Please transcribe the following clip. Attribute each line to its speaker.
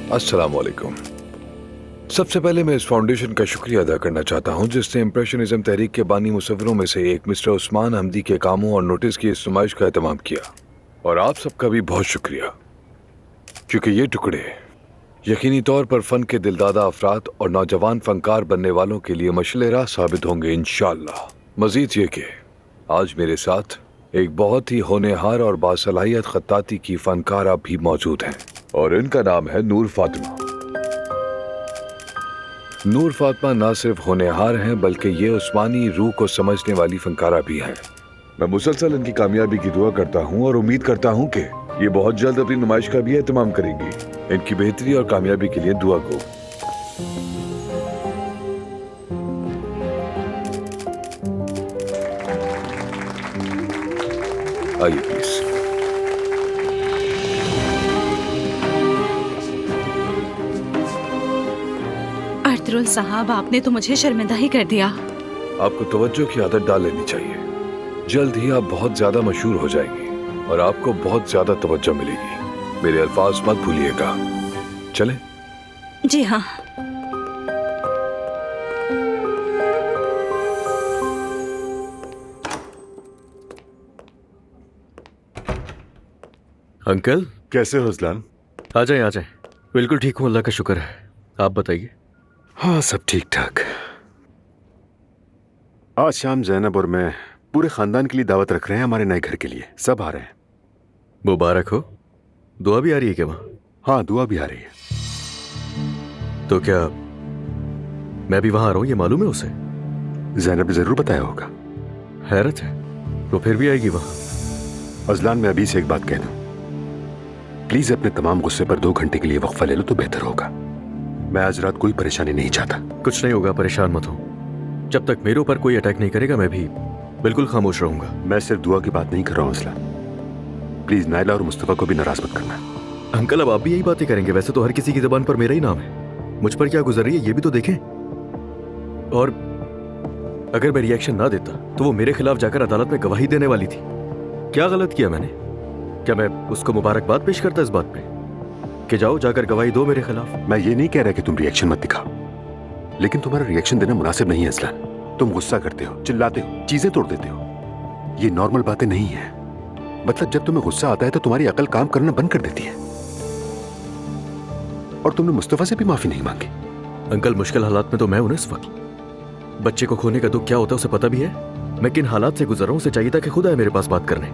Speaker 1: अस्सलाम वालेकुम। सबसे पहले मैं इस फाउंडेशन का शुक्रिया अदा करना चाहता हूं जिसने इम्प्रेशनिज्म तहरीक के बानी मुसव्विरों में से एक मिस्टर उस्मान हमदी के कामों और नोटिस की इस नुमाइश का एहतमाम किया। और आप सबका भी बहुत शुक्रिया, क्योंकि ये टुकड़े यकीनी तौर पर फन के दिलदादा अफराद और नौजवान फनकार बनने वालों के लिए मशले राह साबित होंगे इंशाअल्लाह। मजीद ये कि आज मेरे साथ एक बहुत ही होनहार और बासलाहियत खत्ताती की फनकारा भी मौजूद हैं और इनका नाम है नूर फातिमा। नूर फातिमा ना सिर्फ होनहार हैं बल्कि ये उस्मानी रूह को समझने वाली फनकारा भी हैं। मैं मुसलसल इनकी कामयाबी की दुआ करता हूँ और उम्मीद करता हूँ कि ये बहुत जल्द अपनी नुमाइश का भी एहतमाम करेंगी। इनकी बेहतरी और कामयाबी के लिए दुआ गो। आइए प्लीज।
Speaker 2: अर्तुगरुल साहब, आपने तो मुझे शर्मिंदा ही कर दिया।
Speaker 1: आपको तवज्जो की आदत डाल लेनी चाहिए। जल्द ही आप बहुत ज्यादा मशहूर हो जाएंगी और आपको बहुत ज्यादा तवज्जो मिलेगी। मेरे अल्फाज मत भूलिएगा। चलें?
Speaker 2: जी हाँ।
Speaker 3: अंकल
Speaker 4: कैसे हो अज़लान?
Speaker 3: आ जाए आ जाए। बिल्कुल ठीक हूँ, अल्लाह का शुक्र है। आप बताइए।
Speaker 4: हाँ, सब ठीक ठाक। आज शाम जैनब और मैं पूरे खानदान के लिए दावत रख रहे हैं, हमारे नए घर के लिए। सब आ रहे हैं।
Speaker 3: मुबारक हो। दुआ भी आ रही है क्या वहाँ?
Speaker 4: हाँ, दुआ भी आ रही है।
Speaker 3: तो क्या मैं भी वहाँ आ रहा हूँ, ये मालूम है उसे?
Speaker 4: जैनब ने जरूर बताया होगा।
Speaker 3: हैरत है, तो फिर भी आएगी वहाँ।
Speaker 4: अज़लान, मैं अभी से एक बात कह दूं, प्लीज अपने तमाम गुस्से पर 2 घंटे के लिए वक्फा ले लो तो बेहतर होगा। मैं आज रात कोई परेशानी नहीं चाहता।
Speaker 3: कुछ नहीं होगा, परेशान मत हो। जब तक मेरे ऊपर कोई अटैक नहीं करेगा मैं भी बिल्कुल खामोश रहूंगा।
Speaker 4: मैं सिर्फ दुआ की बात नहीं कर रहा हूँ अज़लान। प्लीज नायला और मुस्तफा को भी नाराज मत करना।
Speaker 3: अंकल, अब आप भी यही बातें करेंगे? वैसे तो हर किसी की जुबान पर मेरा ही नाम है। मुझ पर क्या गुजर रही है ये भी तो देखें। और अगर मैं रिएक्शन ना देता तो वो मेरे खिलाफ जाकर अदालत में गवाही देने वाली थी। क्या गलत किया मैंने? क्या मैं उसको मुबारकबाद पेश करता इस बात पे कि जाओ जाकर गवाही दो मेरे खिलाफ?
Speaker 4: मैं ये नहीं कह रहा कि तुम रिएक्शन मत दिखाओ, लेकिन तुम्हारा रिएक्शन देना मुनासिब नहीं है अज़लान। तुम गुस्सा करते हो, चिल्लाते हो, चीजें तोड़ देते हो। ये नॉर्मल बातें नहीं है। मतलब जब तुम्हें गुस्सा आता है तो तुम्हारी अकल काम करना बंद कर देती है। और तुमने मुस्तफा से भी माफी नहीं मांगी।
Speaker 3: अंकल, मुश्किल हालात में तो मैं हूं ना इस वक्त। बच्चे को खोने का दुख क्या होता है उसे पता भी है। मैं किन हालात से गुजर रहा हूं उसे चाहिए था कि खुद आए मेरे पास बात करने।